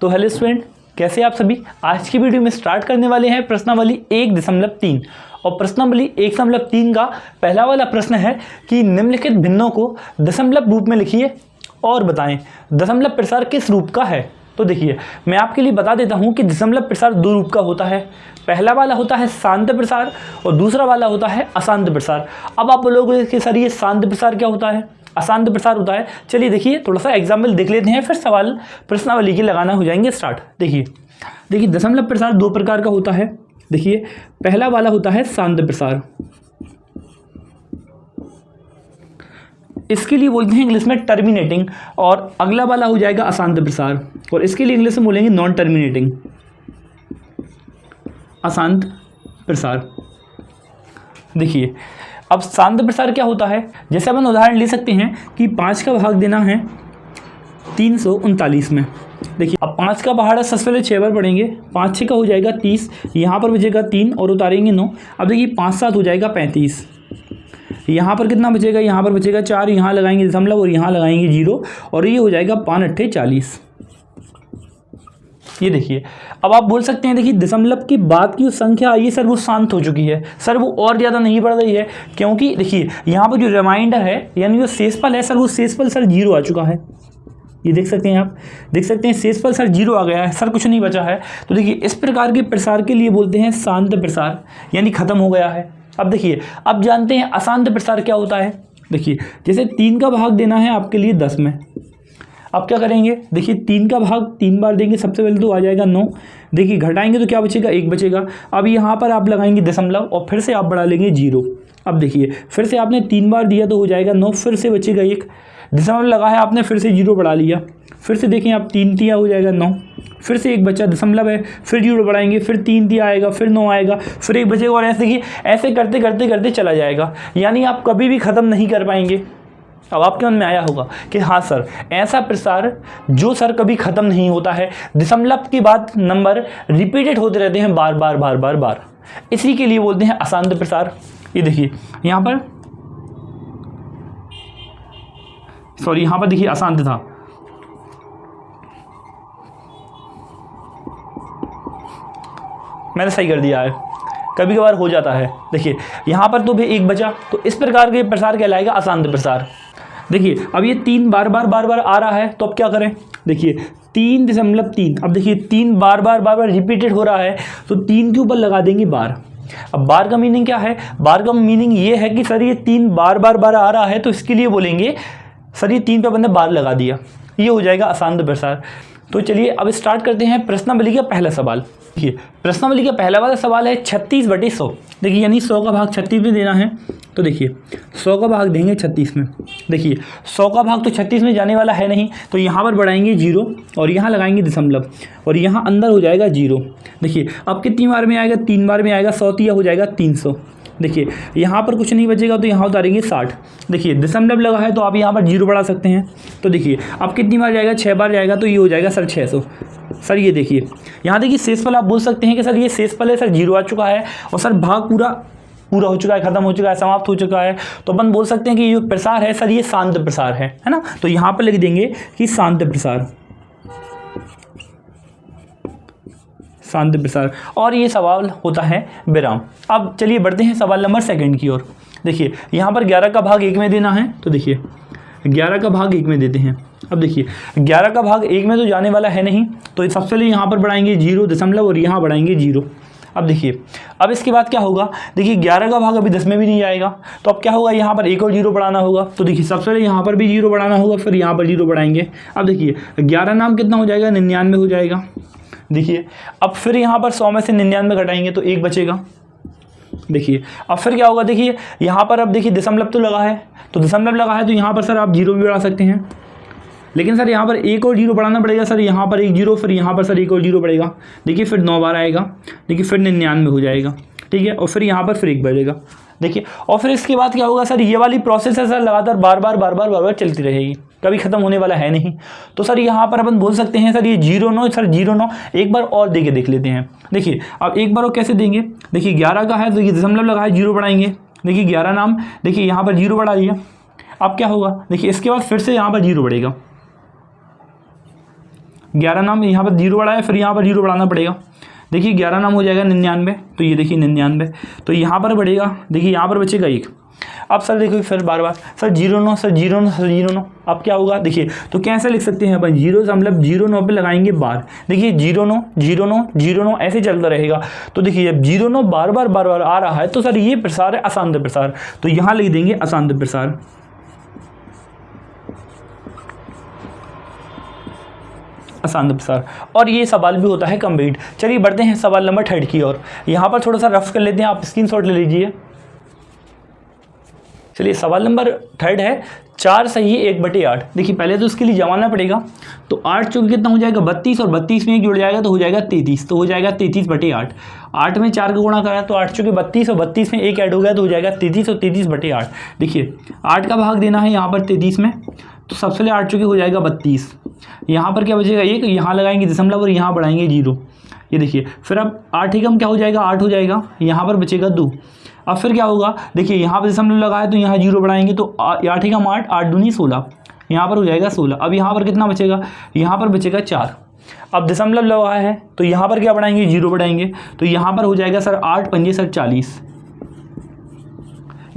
तो hello student, कैसे आप सभी। आज की वीडियो में स्टार्ट करने वाले हैं प्रश्नावली 1.3 और प्रश्नावली 1.3 का पहला वाला प्रश्न है कि निम्नलिखित भिन्नों को दशमलव रूप में लिखिए और बताएं दशमलव प्रसार किस रूप का है। तो देखिए, मैं आपके लिए बता देता हूं कि दशमलव प्रसार दो रूप का होता है। पहला वाला होता है शांत प्रसार और दूसरा वाला होता है अशांत प्रसार। अब आप बोलोगे कि सर ये शांत प्रसार क्या होता है, अशांत प्रसार होता है। चलिए देखिए, थोड़ा सा एग्जाम्पल देख लेते हैं, फिर सवाल प्रश्नावली के लगाना हो जाएंगे स्टार्ट। देखिए दशमलव प्रसार दो प्रकार का होता है। देखिए, पहला वाला होता है शांत प्रसार, इसके लिए बोलते हैं इंग्लिश में टर्मिनेटिंग, और अगला वाला हो जाएगा अशांत प्रसार और इसके लिए इंग्लिश में बोलेंगे नॉन टर्मिनेटिंग, अशांत प्रसार। देखिए, अब शांत प्रसार क्या होता है, जैसे अपन उदाहरण ले सकते हैं कि 5 का भाग देना है 339 में। देखिए, अब 5 का पहाड़ा सबसे पहले 6 बार पढ़ेंगे, 5 6 का हो जाएगा 30, यहाँ पर बचेगा 3 और उतारेंगे 9। अब देखिए 5 7 हो जाएगा 35, यहाँ पर कितना बचेगा, यहाँ पर बचेगा 4, यहाँ लगाएंगे दशमलव और यहाँ लगाएंगे 0 और ये हो जाएगा 5 8 40। ये देखिए, अब आप बोल सकते हैं देखिए दशमलव के बाद की जो संख्या आई है सर वो शांत हो चुकी है, सर वो और ज़्यादा नहीं बढ़ रही है, क्योंकि देखिए यहाँ पर जो रिमाइंडर है यानी जो शेषफल है सर वो शेषफल सर 0 आ चुका है। ये देख सकते हैं, आप देख सकते हैं शेषफल सर 0 आ गया है, सर कुछ नहीं बचा है। तो देखिए इस प्रकार के प्रसार के लिए बोलते हैं शांत प्रसार, यानी खत्म हो गया है। अब देखिए, अब जानते हैं अशांत प्रसार क्या होता है। देखिए, जैसे 3 का भाग देना है आपके लिए 10 में, अब क्या करेंगे, देखिए 3 का भाग 3 बार देंगे, सबसे पहले तो आ जाएगा 9। देखिए घटाएंगे तो क्या बचेगा, 1 बचेगा। अब यहाँ पर आप लगाएंगे दशमलव और फिर से आप बढ़ा लेंगे 0। अब देखिए फिर से आपने 3 बार दिया तो हो जाएगा 9, फिर से बचेगा 1, दशमलव लगा है आपने, फिर से 0 बढ़ा लिया, फिर से देखें आप 3 दिया हो जाएगा 9, फिर से 1 बचा, दशमलव है, फिर 0 बढ़ाएंगे, फिर 3 दिया आएगा, फिर 9 आएगा, फिर 1 बचेगा और ऐसे ही ऐसे करते करते करते चला जाएगा, यानी आप कभी भी ख़त्म नहीं कर पाएंगे। अब आपके मन में आया होगा कि हाँ सर, ऐसा प्रसार जो सर कभी ख़त्म नहीं होता है, दशमलव के बाद नंबर रिपीटेड होते रहते हैं बार बार बार बार बार, इसी के लिए बोलते हैं अशांत प्रसार। ये देखिए यहाँ पर, सॉरी यहाँ पर देखिए अशांत था, मैंने सही कर दिया है, कभी कभार हो जाता है। देखिए यहाँ पर तो भी 1 बचा, तो इस प्रकार के प्रसार कहलाएगा अशांत प्रसार। देखिए अब ये 3 बार बार आ रहा है, तो अब क्या करें, देखिए 3.3, अब देखिए 3 बार रिपीटेड हो रहा है, तो 3 के ऊपर लगा देंगे बार। अब बार का मीनिंग क्या है, बार का मीनिंग ये है कि सर ये 3 बार आ रहा है, तो इसके लिए बोलेंगे सर ये 3 पे बंदा बार लगा दिया, ये हो जाएगा अशांत प्रसार। तो चलिए अब स्टार्ट करते हैं प्रश्नावली का पहला सवाल। देखिए प्रश्नावली का पहला वाला सवाल है 36/100। देखिए यानी 100 का भाग 36 में देना है, तो देखिए 100 का भाग देंगे 36 में। देखिए 100 का भाग तो 36 में जाने वाला है नहीं, तो यहाँ पर बढ़ाएंगे 0 और यहाँ लगाएंगे दशमलव और यहाँ अंदर हो जाएगा 0। देखिए अब कितनी बार में आएगा, 3 बार में आएगा, 100 हो जाएगा 300। देखिए यहाँ पर कुछ नहीं बचेगा, तो यहाँ उतारेंगे 60। देखिए दशमलव लगा है तो आप यहाँ पर 0 बढ़ा सकते हैं, तो देखिए अब कितनी बार जाएगा, 6 बार जाएगा, तो ये हो जाएगा सर 600। सर ये देखिए यहाँ देखिए शेषफल, आप बोल सकते हैं कि सर ये शेषफल है, सर 0 आ चुका है और सर भाग पूरा हो चुका है, खत्म हो चुका है, समाप्त हो चुका है, तो अपन बोल सकते हैं कि ये जो प्रसार है सर ये शांत प्रसार है ना। तो यहाँ पर लिख देंगे कि शांत प्रसार, शांत प्रसार, और ये सवाल होता है विराम। अब चलिए बढ़ते हैं सवाल नंबर 2 की ओर। देखिए यहाँ पर 11 का भाग 1 में देना है, तो देखिए 11 का भाग 1 में देते हैं। अब देखिए 11 का भाग 1 में तो जाने वाला है नहीं, तो सबसे पहले यहाँ पर बढ़ाएंगे 0 दशमलव और यहाँ बढ़ाएंगे 0। अब देखिए अब इसके बाद क्या होगा, देखिए 11 का भाग अभी 10 में भी नहीं आएगा, तो अब क्या होगा, यहाँ पर 1 और 0 बढ़ाना होगा, तो देखिए सबसे पहले यहाँ पर भी 0 बढ़ाना होगा, फिर यहाँ पर 0 बढ़ाएंगे। अब देखिए 11 नाम कितना हो जाएगा, 99 हो जाएगा। देखिए अब फिर यहाँ पर 100 में से 99 घटाएंगे तो 1 बचेगा। देखिए अब फिर क्या होगा, देखिए यहाँ पर अब देखिए दशमलव तो लगा है, तो दशमलव लगा है तो यहाँ पर सर आप 0 भी बढ़ा सकते हैं, लेकिन सर यहाँ पर 1 और 0 बढ़ाना पड़ेगा। सर यहाँ पर 1 0, फिर यहाँ पर सर 1 और 0 बढ़ेगा। देखिए फिर 9 बार आएगा, देखिए फिर 99 हो जाएगा, ठीक है, और फिर यहाँ पर फिर 1 बढ़ेगा। देखिए और फिर इसके बाद क्या होगा, सर ये वाली प्रोसेस है सर लगातार बार बार चलती रहेगी, कभी ख़त्म होने वाला है नहीं। तो सर यहाँ पर अपन बोल सकते हैं सर ये 0 9, सर 0 9 एक बार और दे के देख लेते हैं। देखिए अब एक बार और कैसे देंगे, देखिए 11 का है तो ये दशमलव लगा है, 0 बढ़ाएंगे, देखिए 11 नाम, देखिए यहाँ पर 0 बढ़ा दिया। अब क्या होगा, देखिए इसके बाद फिर से यहाँ पर 0 बढ़ेगा, 11 नाम यहाँ पर 0 बढ़ाया, फिर यहाँ पर 0 बढ़ाना पड़ेगा। देखिए 11 नाम हो जाएगा 99, तो ये देखिए 99, तो यहाँ पर बढ़ेगा, देखिए यहाँ पर बचेगा 1। अब सर देखो फिर बार बार सर 09 सर 09 सर 09, अब क्या होगा देखिए, तो कैसे लिख सकते हैं अपन 0.09 पे लगाएंगे बार। देखिए 09 09 09 ऐसे चलता रहेगा। तो देखिए जब 09 बार बार आ रहा है तो सर ये प्रसार है अशांत प्रसार, तो यहाँ लिख देंगे अशांत प्रसार। अशांत प्रसार। और ये सवाल भी होता है कंप्लीट। चलिए बढ़ते हैं सवाल नंबर 3 की ओर। यहाँ पर थोड़ा सा रफ कर लेते हैं, आप स्क्रीनशॉट ले लीजिए। चलिए सवाल नंबर 3 है 4 सही 1/8। देखिए पहले तो उसके लिए जमाना पड़ेगा, तो 8 चौके कितना हो जाएगा 32, और 32 में 1 जुड़ जाएगा तो हो जाएगा 33, तो हो जाएगा 33/8। 8 में 4 का गुणा करा तो 8 चौके 32, और 32 में 1 ऐड हो गया तो हो जाएगा 33, और 33/8। देखिए 8 का भाग देना है यहाँ पर 33 में, तो सबसे पहले 8 चौके हो जाएगा 32। यहाँ पर क्या बचेगा 1, यहाँ लगाएंगे दशमलव और यहाँ बढ़ाएंगे 0। ये देखिए फिर अब 8 एकम क्या हो जाएगा 8 हो जाएगा, यहाँ पर बचेगा 2। अब फिर क्या होगा देखिए यहाँ पर दशमलव लगाए तो यहाँ 0 बढ़ाएंगे, तो 8 एकम 8, 8 दूनी 16, यहाँ पर हो जाएगा 16। अब यहाँ पर कितना बचेगा, यहाँ पर बचेगा 4। अब दशमलव लगाया है तो यहाँ पर क्या बढ़ाएंगे 0 बढ़ाएंगे, तो यहाँ पर हो जाएगा सर 8 पंजे सर 40।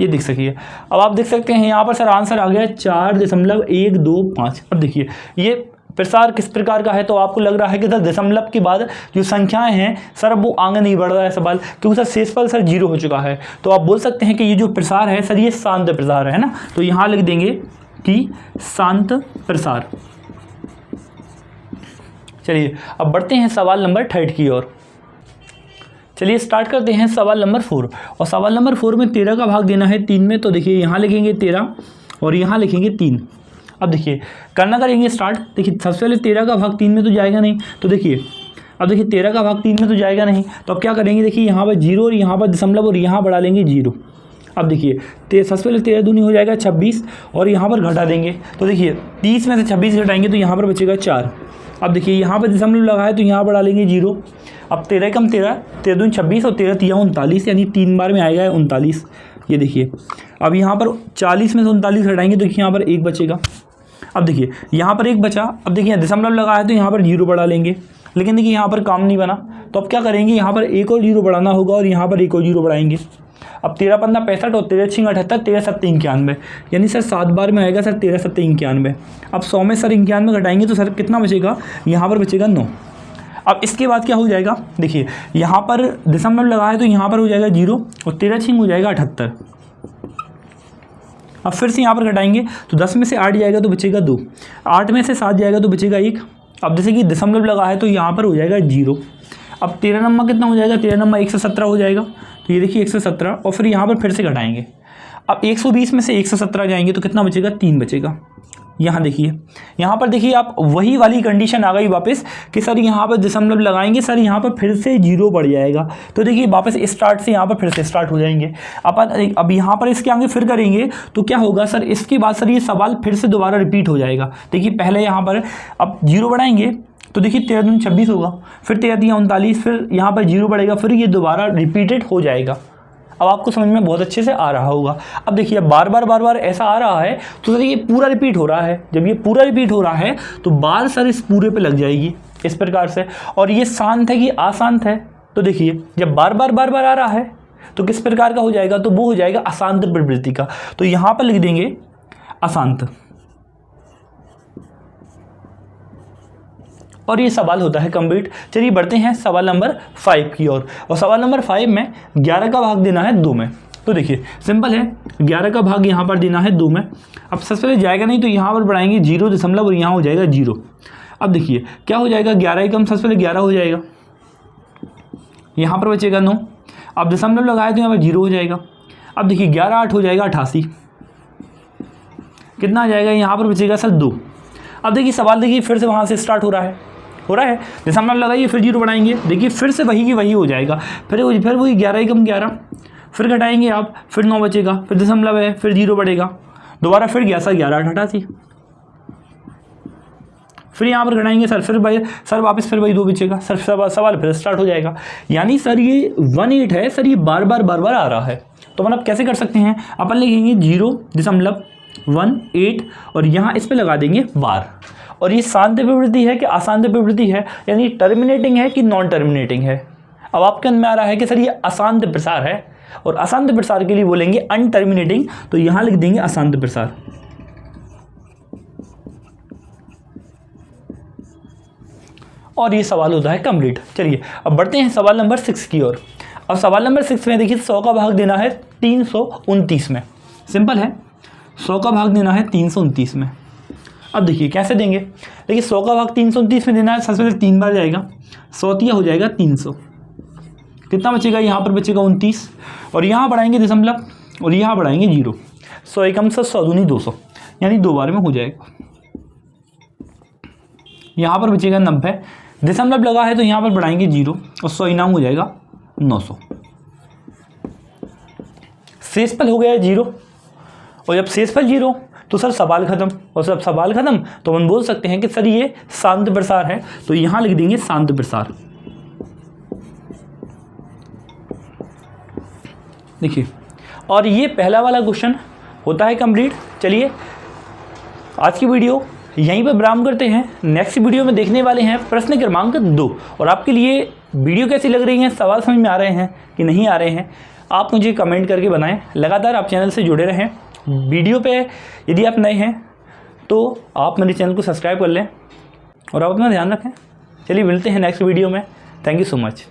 ये देख सकिए। अब आप देख सकते हैं यहाँ पर सर आंसर आ गया 4.125। अब देखिए ये प्रसार किस प्रकार का है, तो आपको लग रहा है कि सर दशमलव के बाद जो संख्याएं हैं सर अब वो आगे नहीं बढ़ रहा है सवाल, क्योंकि सर शेषफल सर 0 हो चुका है। तो आप बोल सकते हैं कि ये जो प्रसार है सर ये शांत प्रसार है ना, तो यहाँ लिख देंगे कि शांत प्रसार। चलिए अब बढ़ते हैं सवाल नंबर 3 की ओर। चलिए स्टार्ट करते हैं सवाल नंबर 4। और सवाल नंबर 4 में 13 का भाग देना है 3 में, तो देखिए यहाँ लिखेंगे 13 और यहाँ लिखेंगे 3। अब देखिए करना करेंगे स्टार्ट। देखिए सबसे पहले 13 का भाग 3 में तो जाएगा नहीं, तो देखिए अब देखिए 13 का भाग 3 में तो जाएगा नहीं, तो अब क्या करेंगे देखिए यहाँ पर 0 और यहाँ पर दशमलव और यहाँ बढ़ा लेंगे 0। अब देखिए सबसे पहले 13 दूनी हो जाएगा 26 और यहाँ पर घटा देंगे, तो देखिए 30 में से 26 घटाएंगे तो यहाँ पर बचेगा 4। अब देखिए यहाँ पर दशमलव लगा है तो यहाँ बढ़ा लेंगे 0। अब 13 कम 13, 13 दूनी 26 और 13 तिया 39, यानी 3 बार में आएगा 39। ये देखिए अब यहाँ पर 40 में से 39 घटाएंगे तो यहाँ पर 1 बचेगा। अब देखिए यहाँ पर 1 बचा। अब देखिए दशमलव लगा है तो यहाँ पर 0 बढ़ा लेंगे, लेकिन देखिए यहाँ पर काम नहीं बना, तो अब क्या करेंगे यहाँ पर 1 और 0 बढ़ाना होगा और यहाँ पर 1 और 0 बढ़ाएंगे। अब 13 पंद्रह 65 और 13 छिंग 78, 13 सत्ते 91, यानी सर 7 बार में आएगा सर 13 सत्ते 91। अब 100 में सर 91 घटाएंगे तो सर कितना बचेगा, यहाँ पर बचेगा 9। अब इसके बाद क्या हो जाएगा देखिए यहाँ पर दशमलव लगा है तो यहाँ पर हो जाएगा 0 और 13 छिंग हो जाएगा 78। अब फिर से यहाँ पर घटाएंगे तो 10 में से 8 जाएगा तो बचेगा 2, 8 में से 7 जाएगा तो बचेगा 1। अब जैसे कि दशमलव लगा है तो यहाँ पर हो जाएगा 0। अब 13 नंबर कितना हो जाएगा, 13 नंबर 117 हो जाएगा, तो ये देखिए 117 और फिर यहाँ पर फिर से घटाएंगे। अब 120 में से 117 जाएंगे तो कितना बचेगा, 3 बचेगा। यहाँ देखिए यहाँ पर देखिए आप वही वाली कंडीशन आ गई वापस कि सर यहाँ पर दशमलव लगाएंगे, सर यहाँ पर फिर से 0 बढ़ जाएगा, तो देखिए वापस स्टार्ट से यहाँ पर फिर से स्टार्ट हो जाएंगे। अब यहाँ पर इसके आगे फिर करेंगे तो क्या होगा सर, इसके बाद सर ये सवाल फिर से दोबारा रिपीट हो जाएगा। देखिए पहले यहाँ पर अब 0 बढ़ाएंगे तो देखिए 13 दूनी 26 होगा, फिर 13 तिया 39, फिर यहाँ पर 0 बढ़ेगा, फिर ये दोबारा रिपीटेड हो जाएगा। अब आपको समझ में बहुत अच्छे से आ रहा होगा। अब देखिए बार बार ऐसा आ रहा है तो सर ये पूरा रिपीट हो रहा है। जब ये पूरा रिपीट हो रहा है तो बार सर इस पूरे पे लग जाएगी इस प्रकार से। और ये शांत है कि अशांत है, तो देखिए जब बार बार आ रहा है तो किस प्रकार का हो जाएगा, तो वो हो जाएगा अशांत प्रवृत्ति का। तो यहाँ पर लिख देंगे अशांत। और ये सवाल होता है कंप्लीट। चलिए बढ़ते हैं सवाल नंबर 5 की ओर। और सवाल नंबर 5 में 11 का भाग देना है 2 में। तो देखिए सिंपल है, 11 का भाग यहाँ पर देना है 2 में। अब सबसे पहले जाएगा नहीं तो यहाँ पर बढ़ाएंगे 0 दशमलव और यहाँ हो जाएगा 0। अब देखिए क्या हो जाएगा, 11 एकम सबसे पहले 11 हो जाएगा, यहाँ पर बचेगा 9। अब दशमलव लगाए तो यहाँ पर 0 हो जाएगा। अब देखिए 11 8 हो जाएगा 88, कितना आ जाएगा, यहाँ पर बचेगा सर 2। अब देखिए सवाल देखिए फिर से वहाँ से स्टार्ट हो रहा है दशमलव लगाइए, फिर 0 बढ़ाएंगे, देखिए फिर से वही की वही हो जाएगा। फिर वही 11 एकम 11, फिर घटाएंगे आप, फिर 9 बचेगा, फिर दशमलव है, फिर 0 बढ़ेगा, दोबारा फिर 11 8 88, फिर यहाँ पर घटाएंगे सर वापस फिर वही 2 बचेगा, सर सवाल फिर स्टार्ट हो जाएगा। यानी सर ये 18 है सर, ये बार बार आ रहा है। तो मतलब कैसे कर सकते हैं, अपन लिखेंगे 0.18 और यहाँ इस पे लगा देंगे बार, और ये शांत विवृद्धि है कि अशांत विवृद्धि है, यानी टर्मिनेटिंग है कि नॉन टर्मिनेटिंग है। अब आपके मन में आ रहा है कि सर ये अशांत प्रसार है, और अशांत प्रसार के लिए बोलेंगे अनटर्मिनेटिंग, तो यहाँ लिख देंगे अशांत प्रसार। और ये सवाल होता है कंप्लीट। चलिए अब बढ़ते हैं सवाल नंबर 6 की ओर। अब सवाल नंबर 6 में देखिए 100 का भाग देना है 329 में। सिंपल है, 100 का भाग देना है 329 में। अब देखिए कैसे देंगे। देखिए 100 का भाग 329 में देना है, सबसे पहले 3 बार जाएगा, 100 हो जाएगा 300, कितना बचेगा, यहाँ पर बचेगा 29, और यहाँ बढ़ाएंगे दशमलव और यहाँ बढ़ाएंगे 0, 100 एकम 100, 100 दूनी 200, यानी 2 बार में हो जाएगा। यहाँ पर बचेगा 90, दशमलव लगा है तो यहाँ पर बढ़ाएंगे 0 और 100 इनाम हो जाएगा 900। शेषफल हो गया 0, और जब शेषफल 0 तो सर सवाल खत्म, और जब सवाल खत्म तो हम बोल सकते हैं कि सर ये शांत प्रसार है, तो यहाँ लिख देंगे शांत प्रसार। देखिए, और ये पहला वाला क्वेश्चन होता है कंप्लीट। चलिए आज की वीडियो यहीं पर विराम करते हैं। नेक्स्ट वीडियो में देखने वाले हैं प्रश्न क्रमांक 2। और आपके लिए वीडियो कैसी लग रही है, सवाल समझ में आ रहे हैं कि नहीं आ रहे हैं, आप मुझे कमेंट करके बनाएं। लगातार आप चैनल से जुड़े रहें। वीडियो पे यदि आप नए हैं तो आप मेरे चैनल को सब्सक्राइब कर लें, और आप अपना ध्यान रखें। चलिए मिलते हैं नेक्स्ट वीडियो में। Thank you so much.